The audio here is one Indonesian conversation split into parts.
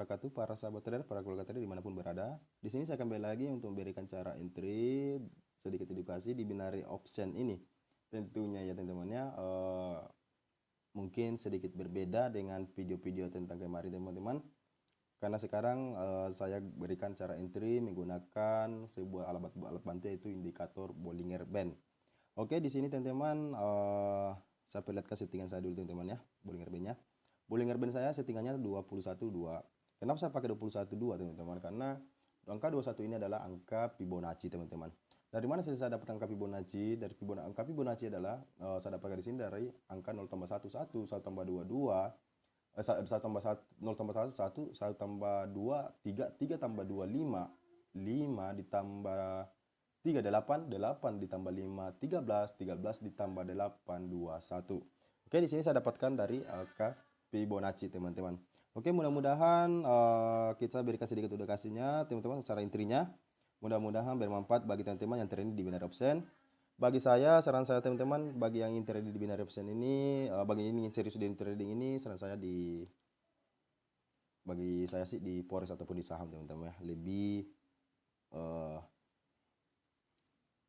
wabarakatuh para sahabat trader, para keluarga trader dimanapun berada. Di sini saya kembali lagi untuk memberikan cara entry, sedikit edukasi di binary option ini. Tentunya ya teman-teman ya, mungkin sedikit berbeda dengan video-video tentang kemarin teman-teman. Karena sekarang saya berikan cara entry menggunakan sebuah alat bantu, yaitu indikator Bollinger Band. Oke, di sini teman-teman saya perlihatkan settingan saya dulu teman-teman ya, Bollinger Band-nya. Bollinger Band saya settingannya 21.2. Kenapa saya pakai 21.2 teman-teman? Karena angka 21 ini adalah angka Fibonacci teman-teman. Dari mana saya dapat angka Fibonacci? Dari angka Fibonacci adalah saya dapatkan di sini dari angka 0 tambah 1 1, 1 tambah 2 2, 1 tambah 1 0 tambah 1 1, 1 tambah 2 3, 3 tambah 2 5, 5 ditambah 3 8, 8 ditambah 5 13, 13 ditambah 8 2 1. Oke, di sini saya dapatkan dari angka Fibonacci teman-teman. Oke, mudah-mudahan kita berikan sedikit edukasinya teman-teman cara intrinya. Mudah-mudahan bermanfaat bagi teman-teman yang trading di binary option. Bagi saya, saran saya teman-teman, bagi yang ingin trading di binary option ini, bagi yang ingin serius di trading ini, saran saya bagi saya sih di forex ataupun di saham teman-teman ya. Lebih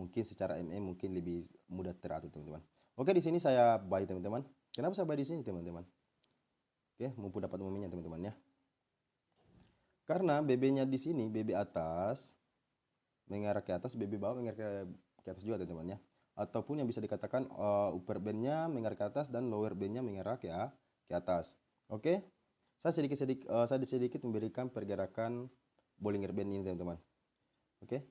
mungkin secara MM mungkin lebih mudah teratur teman-teman. Oke, di sini saya buy teman-teman. Kenapa saya buy di sini teman-teman? Oke, mumpung dapat momennya teman-teman ya. Karena BB-nya di sini, BB atas mengarah ke atas, BB bawah mengarah ke atas juga teman-teman ya. Ataupun yang bisa dikatakan upper band-nya mengarah ke atas dan lower band-nya mengarah ke atas. Oke. Saya sedikit memberikan pergerakan Bollinger Band ini teman-teman. Oke.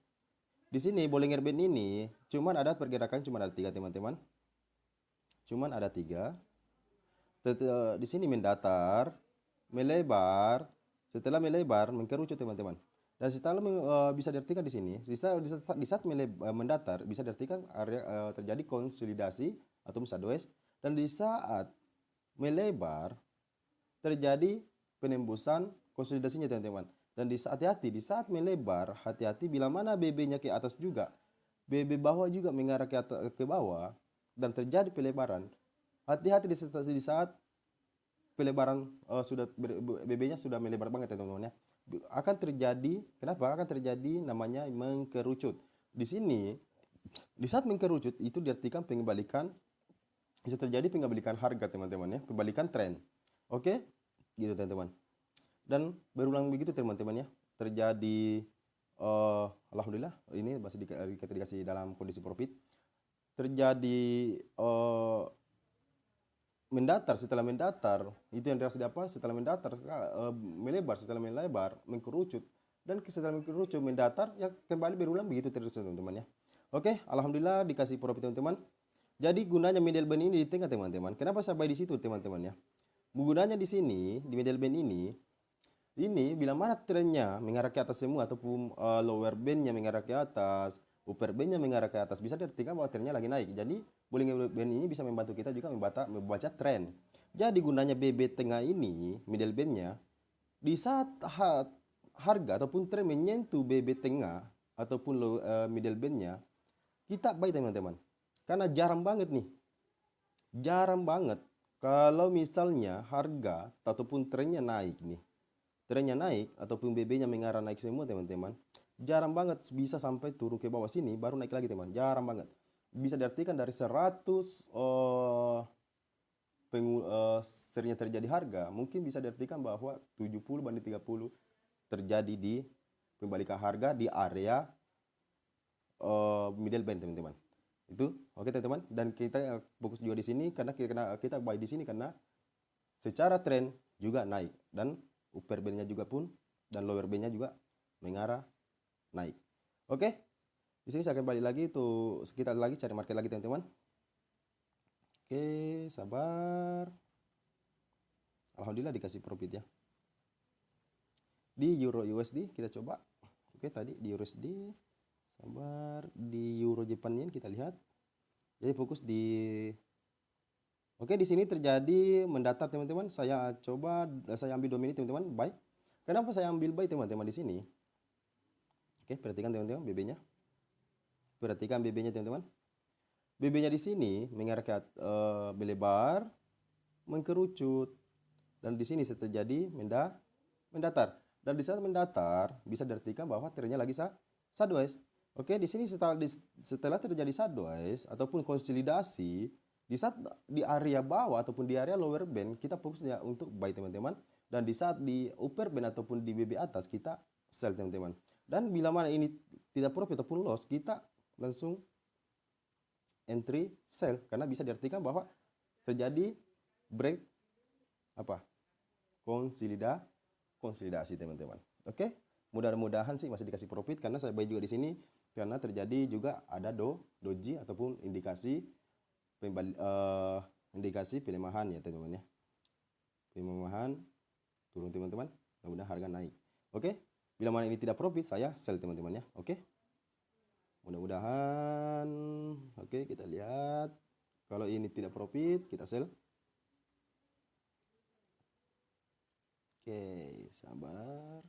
Di sini Bollinger Band ini cuman ada pergerakan cuma ada 3 teman-teman. Cuman ada 3. Di sini mendatar, melebar, setelah melebar mengkerucut teman-teman. Dan setelah bisa diartikan di sini, di saat mendatar bisa diartikan area terjadi konsolidasi atau sideways, dan di saat melebar terjadi penembusan konsolidasinya teman-teman. Dan hati-hati di saat melebar, hati-hati bila mana BB-nya ke atas juga, BB bawah juga mengarah ke bawah dan terjadi pelebaran. Hati-hati di saat pelebaran BB-nya sudah melebar banget ya teman-teman ya. Akan terjadi, kenapa? Akan terjadi namanya mengkerucut. Di sini, di saat mengkerucut itu diartikan pengembalikan, bisa terjadi pengembalikan harga teman-teman ya, pembalikan tren. Oke, gitu teman-teman. Dan berulang begitu teman-teman ya, terjadi alhamdulillah ini masih dikasih dalam kondisi profit. Terjadi mendatar, setelah mendatar itu yang terjadi apa? Setelah mendatar melebar, setelah melebar mengkerucut, dan setelah mengkerucut mendatar ya kembali berulang begitu terus teman-teman ya. Oke, alhamdulillah dikasih profit teman-teman. Jadi gunanya middle band ini di tengah teman-teman. Kenapa saya buy di situ teman-teman ya? Gunanya di sini di middle band ini bila mana trennya mengarah ke atas semua ataupun lower bandnya mengarah ke atas, upper bandnya mengarah ke atas, bisa diartikan bahwa trennya lagi naik. Jadi Bollinger Band ini bisa membantu kita juga membaca tren. Jadi gunanya BB tengah ini, middle bandnya, di saat harga ataupun tren menyentuh BB tengah ataupun middle bandnya, kita buy teman-teman. Karena jarang banget nih, jarang banget kalau misalnya harga ataupun trennya naik nih, trennya naik ataupun BB-nya mengarah naik semua teman-teman, jarang banget bisa sampai turun ke bawah sini baru naik lagi teman, jarang banget. Bisa diartikan dari 100 seringnya terjadi harga, mungkin bisa diartikan bahwa 70 banding 30 terjadi di pembalikan harga di area middle band teman-teman. Itu oke teman-teman, dan kita fokus juga di sini karena kita buy di sini karena secara tren juga naik dan upper bandnya juga pun dan lower bandnya juga mengarah naik. Oke, di sini saya kembali lagi tuh, kita lagi cari market lagi teman-teman. Oke, sabar. Alhamdulillah dikasih profit ya. Di Euro USD kita coba. Oke, tadi di USD, sabar, di Euro Japan Yen kita lihat. Jadi fokus di Oke, di sini terjadi mendatar teman-teman. Saya ambil domini teman-teman, buy. Kenapa saya ambil buy teman-teman di sini? Oke, perhatikan teman-teman BB-nya. Perhatikan BB-nya teman-teman. BB-nya di sini mengarah ke melebar, mengkerucut, dan di sini terjadi mendatar. Dan di saat mendatar bisa diartikan bahwa trennya lagi sideways. Oke, di sini setelah terjadi sideways ataupun konsolidasi, di saat di area bawah ataupun di area lower band kita fokusnya untuk buy teman-teman, dan di saat di upper band ataupun di BB atas kita sell teman-teman. Dan bila mana ini tidak profit ataupun loss, kita langsung entry sell karena bisa diartikan bahwa terjadi break apa? konsolidasi teman-teman. Oke, mudah-mudahan sih masih dikasih profit karena saya buy juga di sini karena terjadi juga ada doji ataupun indikasi indikasi pelemahan ya teman-teman ya. Pelemahan turun teman-teman, mudah-mudahan harga naik. Oke, bila mana ini tidak profit saya sell teman-teman ya. Oke, mudah-mudahan oke, kita lihat kalau ini tidak profit kita sell. Oke, sabar.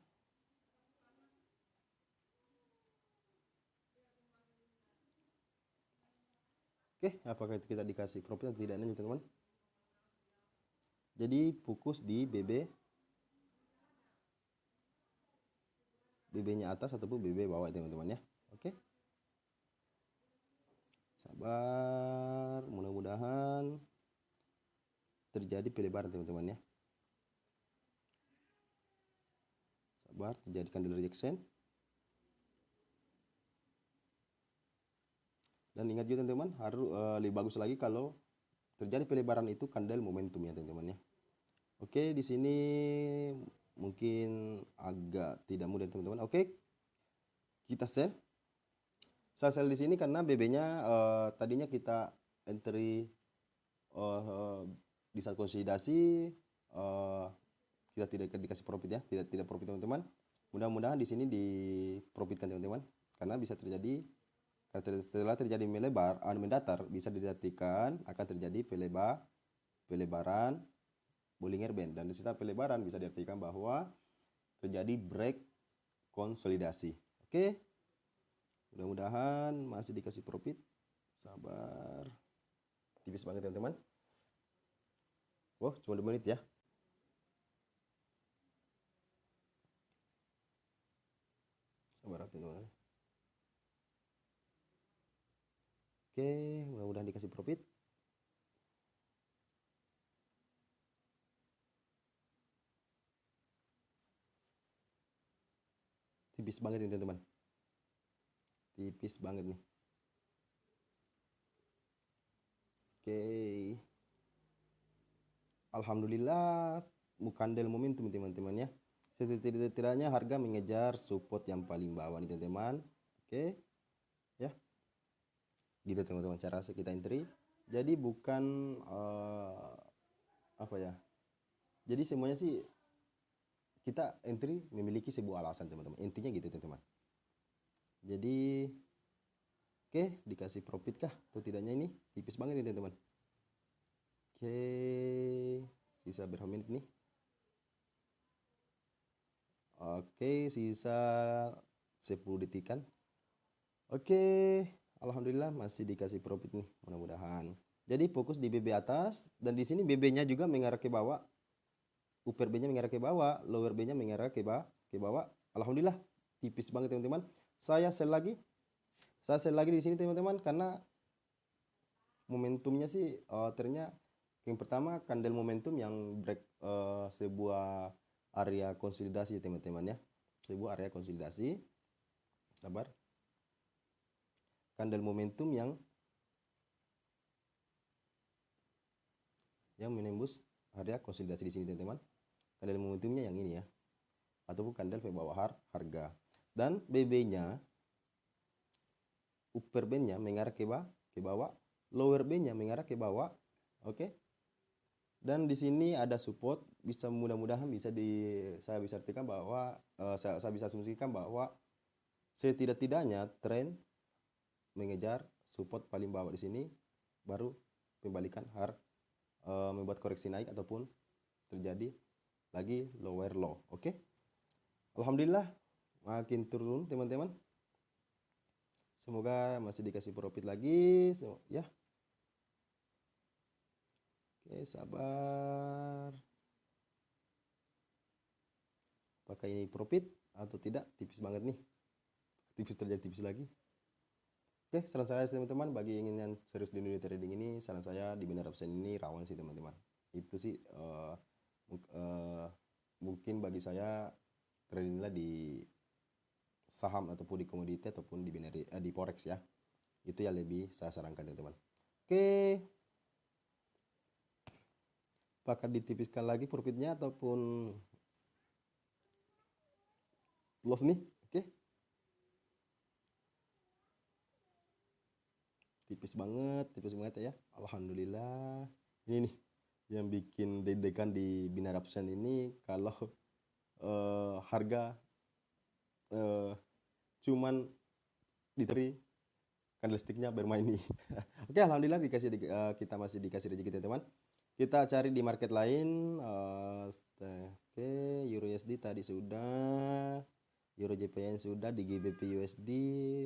Oke, apakah itu kita dikasih profit atau tidak nih teman-teman? Jadi fokus di BB-nya atas ataupun BB bawah teman-teman ya. Oke. Sabar, mudah-mudahan terjadi pelebaran teman-teman ya. Sabar, terjadi candle rejection. Dan ingat juga teman-teman, harus lebih bagus lagi kalau terjadi pelebaran itu candle momentum ya teman-teman ya. Oke, di sini mungkin agak tidak mudah teman-teman. Oke, kita sell. Saya sell di sini karena BB-nya tadinya kita entry di saat konsolidasi kita tidak dikasih profit ya, tidak profit teman-teman. Mudah-mudahan di sini diprofitkan teman-teman karena bisa terjadi setelah terjadi melebar mendatar bisa diartikan akan terjadi pelebaran Bollinger Band, dan di setelah pelebaran bisa diartikan bahwa terjadi break konsolidasi. Oke, mudah-mudahan masih dikasih profit. Sabar, tipis banget teman-teman. Wah, cuma 2 menit ya. Sabar teman-teman. Oke, mudah-mudahan dikasih profit. Tipis banget nih teman-teman. Tipis banget nih. Oke. Alhamdulillah candle momentum teman-teman ya. Setidaknya harga mengejar support yang paling bawah nih teman-teman. Oke. Ya. Gitu teman-teman cara kita entry. Jadi bukan apa ya? Jadi semuanya sih kita entry memiliki sebuah alasan teman-teman. Intinya gitu teman-teman. Jadi oke, dikasih profit kah atau tidaknya ini tipis banget nih teman-teman. Oke, sisa berapa menit nih? Oke, sisa 10 detikan. Oke, alhamdulillah masih dikasih profit nih, mudah-mudahan. Jadi fokus di BB atas, dan di sini BB-nya juga mengarah ke bawah. Upper B-nya mengarah ke bawah, lower B-nya mengarah ke bawah. Alhamdulillah tipis banget teman-teman. Saya sell lagi. Saya sell lagi di sini teman-teman karena momentumnya sih ternyata yang pertama candle momentum yang break sebuah area konsolidasi teman-teman ya. Sebuah area konsolidasi. Sabar. Candle momentum yang menembus area konsolidasi di sini teman-teman. Candle momentumnya yang ini ya, ataupun candle bawah harga, dan BB-nya upper band-nya mengarah ke bawah, lower band-nya mengarah ke bawah. Oke. Dan di sini ada support, bisa mudah-mudahan saya bisa artikan bahwa saya bisa asumsikan bahwa setidak-tidaknya tren mengejar support paling bawah di sini, baru pembalikan membuat koreksi naik ataupun terjadi lagi lower low. Oke. Alhamdulillah makin turun teman-teman. Semoga masih dikasih profit lagi ya. Oke, sabar. apakah ini profit atau tidak. Tipis banget nih, tipis terjadi tipis lagi. Oke, saran saya teman-teman, bagi yang serius di dunia trading ini, saran saya di binary option ini rawan sih teman-teman. Itu sih mungkin bagi saya tradinglah di saham ataupun di komoditi ataupun di binary di forex ya. Itu yang lebih saya sarankan teman-teman. Oke, apakah ditipiskan lagi profitnya ataupun loss nih? Oke, tipis banget ya. Alhamdulillah. Ini nih yang bikin deg-degan di binary option ini, kalau harga cuman diteri candlesticknya bermain nih. Oke, alhamdulillah kita masih dikasih rezeki teman-teman. Kita cari di market lain. Oke, Euro USD tadi sudah, Euro JPY sudah, di GBP USD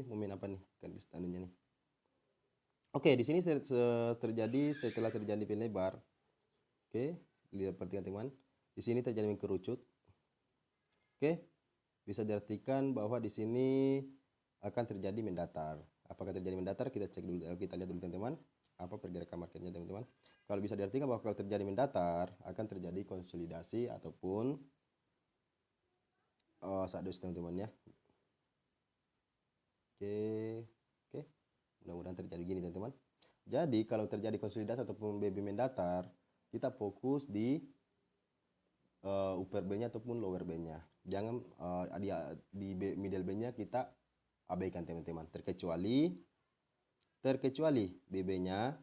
momen apa nih kan standarnya nih. Oke, di sini terjadi setelah terjadi pelebar. Oke, lihat perhatikan teman. Di sini terjadi mengerucut. Oke, bisa diartikan bahwa di sini akan terjadi mendatar. Apakah terjadi mendatar? Kita cek dulu, kita lihat dulu teman-teman. Apa pergerakan marketnya teman-teman? Kalau bisa diartikan bahwa kalau terjadi mendatar akan terjadi konsolidasi ataupun sadus teman-teman ya. Oke, mudah-mudahan terjadi gini teman-teman. Jadi kalau terjadi konsolidasi ataupun BB mendatar, kita fokus di upper B-nya ataupun lower B-nya. Jangan di middle B-nya kita abaikan teman-teman. Terkecuali BB-nya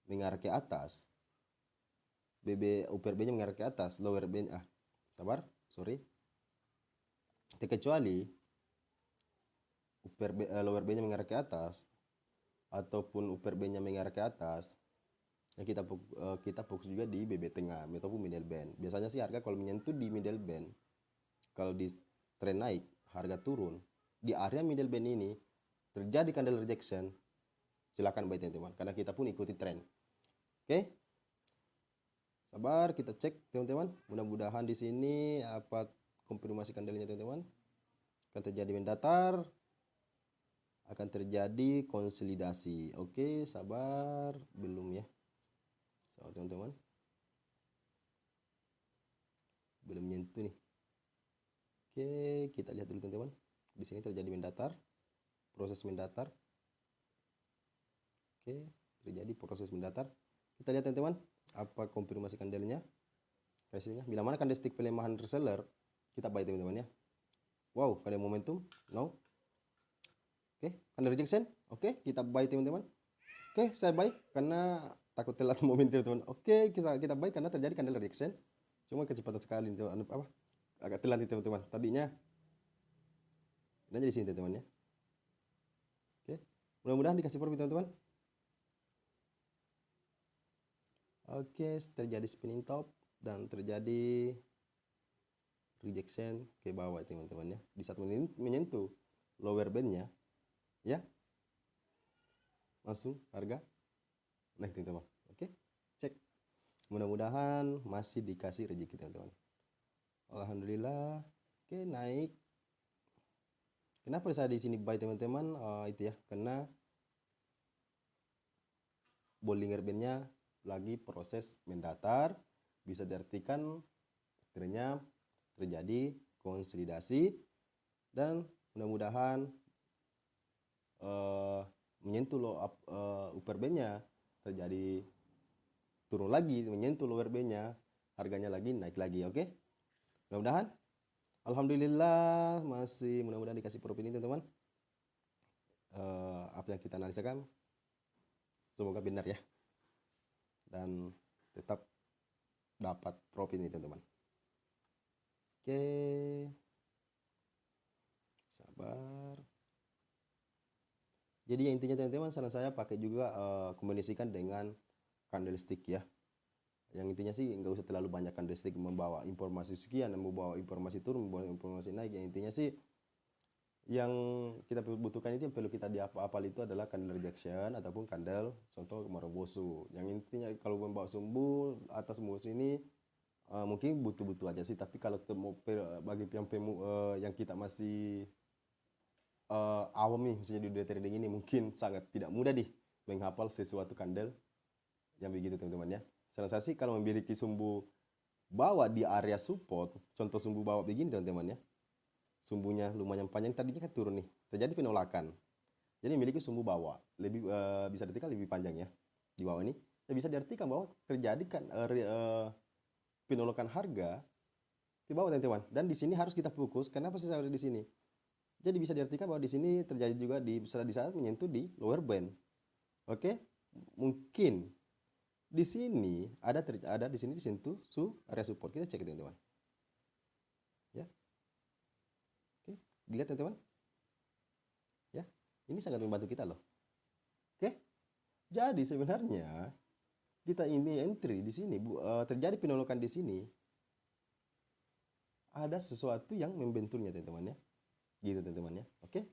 mengarah ke atas. BB upper B-nya mengarah ke atas, lower B-nya terkecuali lower B-nya mengarah ke atas ataupun upper B-nya mengarah ke atas. Ya, kita fokus juga di BB tengah ataupun middle band. Biasanya sih harga kalau menyentuh di middle band, kalau di trend naik, harga turun di area middle band ini terjadi candle rejection, silakan buy teman-teman, karena kita pun ikuti tren. Oke, sabar, kita cek teman-teman. Mudah-mudahan di sini apa konfirmasi candlenya teman-teman. Akan terjadi mendatar, akan terjadi konsolidasi. Oke, sabar, belum ya. So, teman-teman, belum nyentuh nih. Oke, kita lihat dulu teman-teman. Di sini terjadi mendatar, proses mendatar. Oke, terjadi proses mendatar. Kita lihat teman-teman, apa konfirmasi candlenya. Kasihnya, bila mana candlestick pelemahan reseller, kita buy teman-teman ya. Wow, ada momentum, no. Oke, candle rejection. Oke, kita buy teman-teman. Oke, saya buy karena takut telat momentum teman-teman. Oke, kita buy karena terjadi candle rejection. Cuma kecepatan sekali teman-teman, agak telat teman-teman. Tadinya dan jadi sini teman-teman ya. Oke, mudah-mudahan dikasih profit teman-teman. Oke, terjadi spinning top dan terjadi rejection ke bawah teman-teman ya. Di saat menyentuh lower band-nya ya, langsung harga naik teman-teman. Oke, cek. Mudah-mudahan masih dikasih rezeki teman-teman. Alhamdulillah. Oke, naik. Kenapa saya di sini buy teman-teman? Itu ya, karena Bollinger Band-nya lagi proses mendatar, bisa diartikan akhirnya terjadi konsolidasi dan mudah-mudahan menyentuh upper band-nya terjadi turun lagi, menyentuh lower band-nya, harganya lagi naik lagi. Oke, mudah-mudahan alhamdulillah masih mudah-mudahan dikasih profit ini teman-teman. Apa yang kita analisakan semoga benar ya, dan tetap dapat profit ini teman-teman. Oke, sabar. Jadi yang intinya teman-teman, saran saya pakai juga kombinasikan dengan candlestick ya. Yang intinya sih nggak usah terlalu banyak candlestick membawa informasi sekian, membawa informasi turun, membawa informasi naik. Yang intinya sih yang kita butuhkan itu, yang perlu kita dihafal itu adalah candle rejection ataupun candle contoh Marubosu. Yang intinya kalau membawa sumbu atas sumbu ini mungkin butuh-butuh aja sih, tapi kalau bagi yang kita masih awam nih, misalnya di dunia trading ini mungkin sangat tidak mudah nih menghafal sesuatu candle yang begitu teman-teman ya. Saran saya sih kalau memiliki sumbu bawah di area support, contoh sumbu bawah begini teman-teman ya, sumbunya lumayan panjang, tadinya kan turun nih, terjadi penolakan, jadi memiliki sumbu bawah lebih bisa diartikan lebih panjang ya di bawah ini, ya bisa diartikan bahwa terjadi kan penolakan harga di bawah teman-teman, dan di sini harus kita fokus. Kenapa sih saya ada di sini? Jadi bisa diartikan bahwa di sini terjadi juga di saat menyentuh di lower band. Oke, mungkin di sini ada di sini disentuh area support. Kita cek teman-teman. Ya, oke, dilihat teman-teman. Ya, ini sangat membantu kita loh. Oke, jadi sebenarnya kita ini entry di sini terjadi penolakan di sini, ada sesuatu yang membenturnya teman-teman ya, gitu teman-teman ya. Oke.